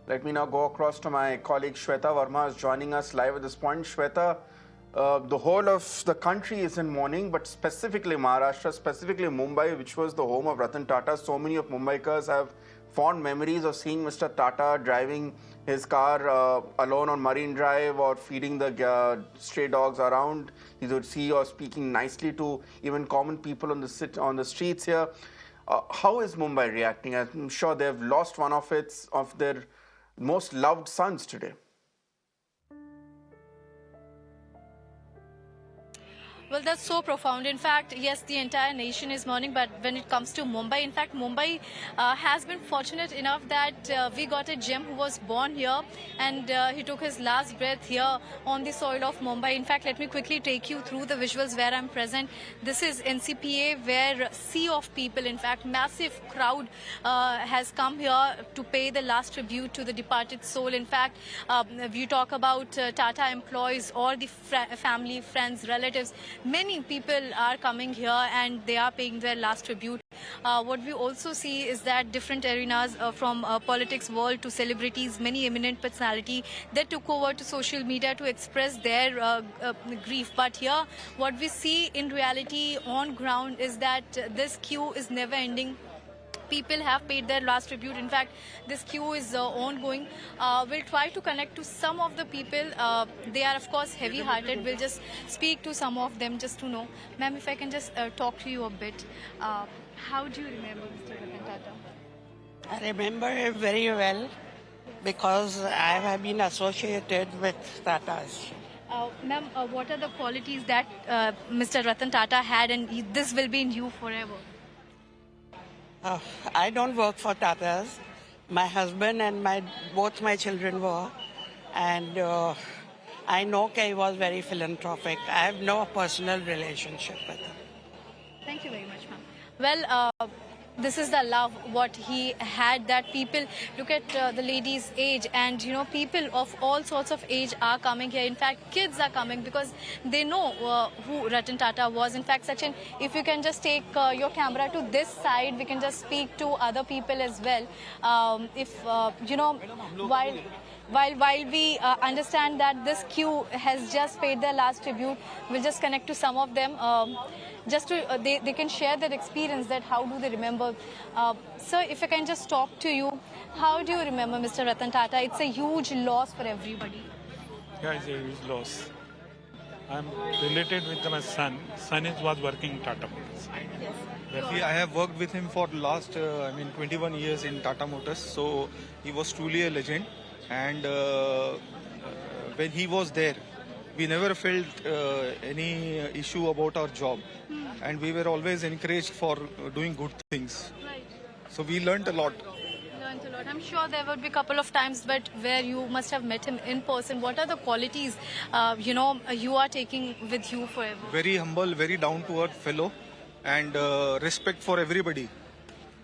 Let me now go across to my colleague Shweta Verma, who is joining us live at this point. Shweta, the whole of the country is in mourning, but specifically Maharashtra, specifically Mumbai, which was the home of Ratan Tata. So many of Mumbaikars have fond memories of seeing Mr. Tata driving his car alone on Marine Drive or feeding the stray dogs around. You would see or speaking nicely to even common people on the streets here. How is Mumbai reacting? I'm sure they've lost one of their most loved sons today. Well, that's so profound. In fact, yes, the entire nation is mourning, but when it comes to Mumbai, in fact, Mumbai has been fortunate enough that we got a gem who was born here and he took his last breath here on the soil of Mumbai. In fact, let me quickly take you through the visuals where I'm present. This is NCPA, where sea of people, in fact, massive crowd has come here to pay the last tribute to the departed soul. In fact, if you talk about Tata employees or the family, friends, relatives, many people are coming here and they are paying their last tribute. What we also see is that different arenas from politics world to celebrities, many eminent personality, they took over to social media to express their grief. But here, what we see in reality on ground is that this queue is never ending. People have paid their last tribute. In fact, this queue is ongoing. We'll try to connect to some of the people. They are, of course, heavy-hearted. We'll just speak to some of them just to know. Ma'am, if I can just talk to you a bit. How do you remember Mr. Ratan Tata? I remember him very well because I have been associated with Tatas. Ma'am, what are the qualities that Mr. Ratan Tata had, and this will be in you forever? I don't work for Tatas. My husband and both my children were. And I know he was very philanthropic. I have no personal relationship with him. Thank you very much, ma'am. Well, this is the love what he had, that people look at the lady's age, and you know, people of all sorts of age are coming here. In fact, kids are coming because they know who Ratan Tata was. In fact, Sachin, if you can just take your camera to this side, we can just speak to other people as well. You know, while we understand that this queue has just paid their last tribute, we'll just connect to some of them. Just to they can share their experience, that how do they remember. Sir, if I can just talk to you, how do you remember Mr. Ratan Tata? It's a huge loss for everybody. Yeah, it's a huge loss. I'm related with my son. Son was working in Tata Motors. Yes. I have worked with him for the last 21 years in Tata Motors. So he was truly a legend. And when he was there, we never felt any issue about our job. And we were always encouraged for doing good things. Right. So we learnt a lot. Learned a lot. I'm sure there would be a couple of times, but where you must have met him in person. What are the qualities, you are taking with you forever? Very humble, very down-to-earth fellow, and respect for everybody.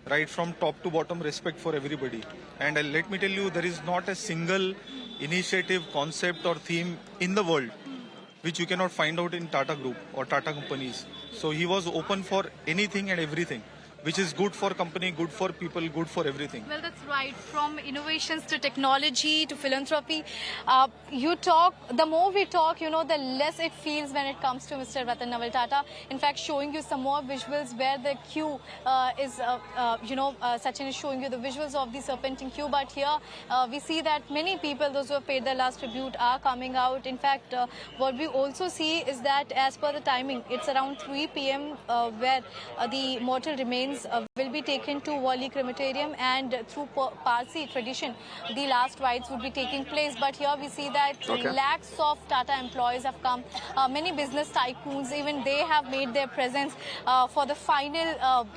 Right from top to bottom, respect for everybody. And let me tell you, there is not a single initiative, concept or theme in the world which you cannot find out in Tata Group or Tata companies. So he was open for anything and everything, which is good for company, good for people, good for everything. Well, that's right. From innovations to technology to philanthropy, the more we talk, you know, the less it feels when it comes to Mr. Ratan Naval Tata. In fact, showing you some more visuals where the queue Sachin is showing you the visuals of the serpentine queue. But here we see that many people, those who have paid their last tribute, are coming out. In fact, what we also see is that as per the timing, it's around 3 p.m. Where the mortal remains will be taken to Wali crematorium, and through Parsi tradition, the last rites would be taking place. But here we see that lakhs of Tata employees have come. Many business tycoons, even they have made their presence for the final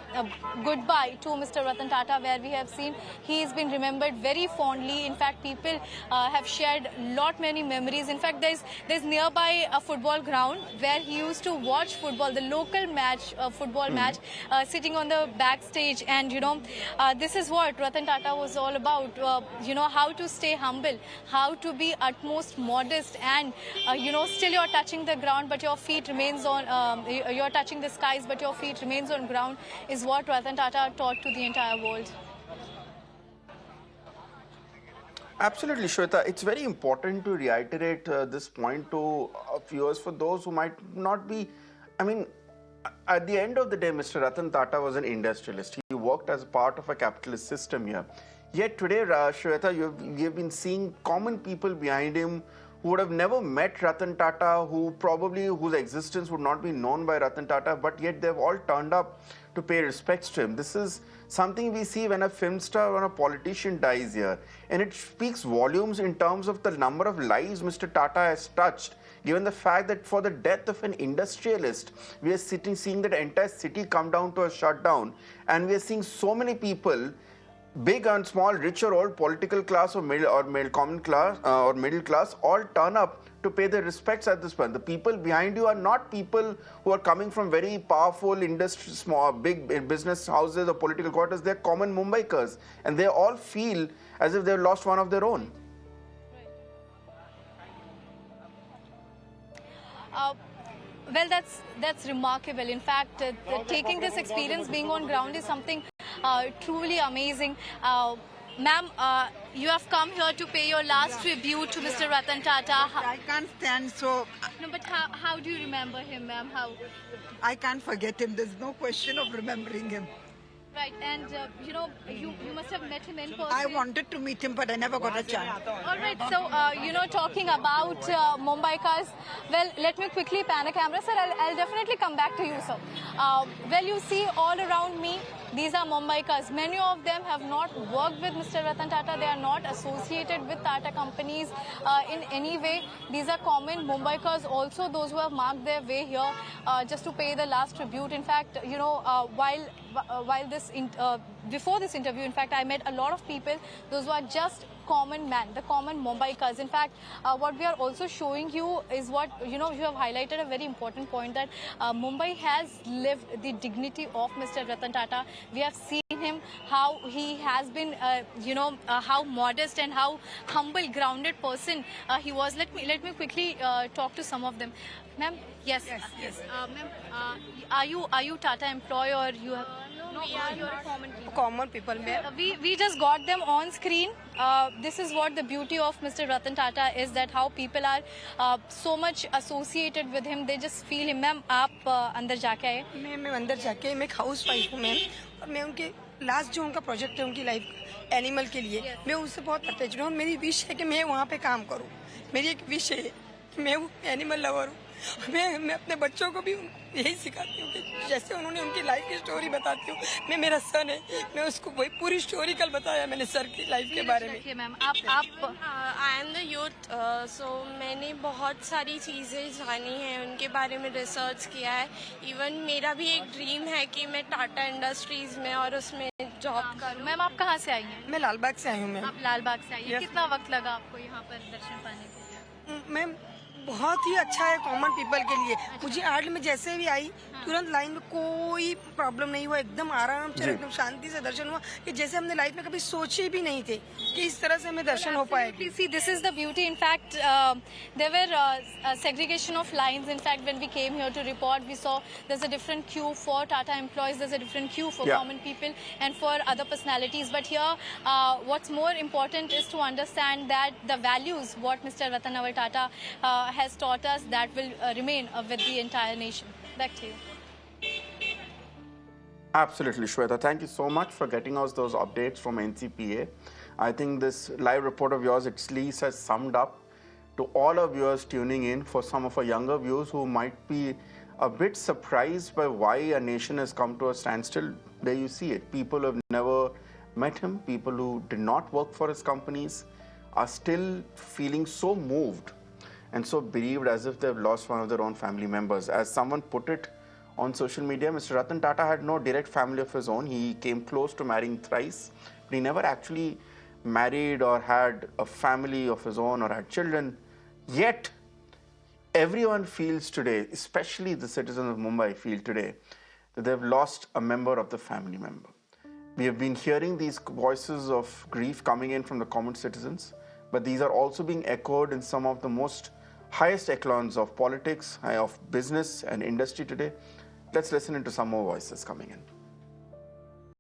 goodbye to Mr. Ratan Tata, where we have seen he has been remembered very fondly. In fact, people have shared many memories. In fact, there's nearby a football ground where he used to watch football, the local match, football match, sitting on the backstage. And this is what Ratan Tata was all about. How to stay humble, how to be utmost modest, and still you're touching the ground but your feet remains on you're touching the skies but your feet remains on ground, is what Ratan Tata taught to the entire world. Absolutely, Shweta. It's very important to reiterate this point to viewers for those who might not be. I mean, at the end of the day, Mr. Ratan Tata was an industrialist. He worked as part of a capitalist system here. Yet today, Shweta, you've been seeing common people behind him who would have never met Ratan Tata, whose existence would not be known by Ratan Tata, but yet they've all turned up to pay respects to him. This is something we see when a film star or a politician dies here. And it speaks volumes in terms of the number of lives Mr. Tata has touched, given the fact that for the death of an industrialist, we are seeing that entire city come down to a shutdown, and we are seeing so many people, big and small, rich or old, political class or middle common class or middle class, all turn up to pay their respects at this point. The people behind you are not people who are coming from very powerful industry, small, big business houses or political quarters. They're common Mumbaikars, and they all feel as if they've lost one of their own. Well, that's remarkable. In fact, taking this experience, being on ground, is something truly amazing. Ma'am, you have come here to pay your last tribute to Mr. Ratan Tata. I can't stand, so No, but how do you remember him, ma'am? How? I can't forget him. There's no question of remembering him. Right, and you must have met him in person. I wanted to meet him, but I never got a chance. All right, so talking about Mumbaikas, well, let me quickly pan a camera, sir. I'll definitely come back to you, sir. Well, you see all around me, these are Mumbaikas. Many of them have not worked with Mr. Ratan Tata. They are not associated with Tata companies in any way. These are common Mumbaikas, also those who have marked their way here just to pay the last tribute. In fact, before this interview, in fact, I met a lot of people, those who are just common man, the common Mumbaikas. In fact, what we are also showing you is what, you have highlighted a very important point, that Mumbai has lived the dignity of Mr. Ratan Tata. We have seen him, how he has been, how modest and how humble, grounded person he was. Let me quickly talk to some of them. Ma'am, yes. Ma'am, are you Tata employee, or you have? No, you're a common people. Common people. We just got them on screen. This is what the beauty of Mr. Ratan Tata is, that how people are so much associated with him. They just feel him. Ma'am, आप अंदर जाके आए? मैं अंदर जाके, मैं एक house wife हूँ मैम, और मैं उनके लास्ट जो उनका प्रोजेक्ट है उनकी लाइफ एनिमल के लिए, मैं उससे बहुत अटैच हूँ. मेरी विश है कि मैं वहाँ पे काम करूँ. मेरी एक विश है कि मैं वो एनिमल लवर हूँ. मैं अपने बच्चों को भी यही सिखाती हूँ कि जैसे उन्होंने उनकी लाइफ की स्टोरी बताती हूँ. मैं, मेरा सन है, मैं उसको वही पूरी स्टोरी कल बताया मैंने सर की लाइफ के बारे में. मैम, आप आई एम द यूथ, सो मैंने बहुत सारी चीज़ें जानी हैं, उनके बारे में रिसर्च किया है. इवन मेरा भी एक ड्रीम है कि मैं टाटा इंडस्ट्रीज़ में और उसमें जॉब करूँ. मैम, आप कहाँ से आई हैं? मैं लालबाग से आई हूँ मैम. आप लालबाग से आई हैं. कितना वक्त लगा आपको यहाँ पर दर्शन पाने के लिए? मैम, बहुत ही अच्छा है कॉमन पीपल के लिए. मुझे आर्ट में जैसे भी आई, तुरंत लाइन में कोई प्रॉब्लम नहीं हुआ. एकदम आराम से, एकदम शांति से दर्शन हुआ कि जैसे हमने लाइफ में कभी सोचे भी नहीं थे कि इस तरह से हमें दर्शन हो पाएगा. See, this is the beauty. In fact, there were segregation of lines. In fact, when we came here to report, we saw there's a different queue for Tata employees, there's a different queue for common people and for other personalities. But here, what's more important is to understand that the values, what Mr. Ratan Naval Tata has taught us, that will remain with the entire nation. Back to you. Absolutely, Shweta. Thank you so much for getting us those updates from NCPA. I think this live report of yours at least has summed up to all our viewers tuning in. For some of our younger viewers who might be a bit surprised by why a nation has come to a standstill, there you see it. People who have never met him, people who did not work for his companies, are still feeling so moved and so bereaved as if they've lost one of their own family members. As someone put it on social media, Mr. Ratan Tata had no direct family of his own. He came close to marrying thrice, but he never actually married or had a family of his own or had children. Yet, everyone feels today, especially the citizens of Mumbai feel today, that they've lost a member of the family member. We have been hearing these voices of grief coming in from the common citizens, but these are also being echoed in some of the most highest echelons of politics, of business and industry today. Let's listen into some more voices coming in.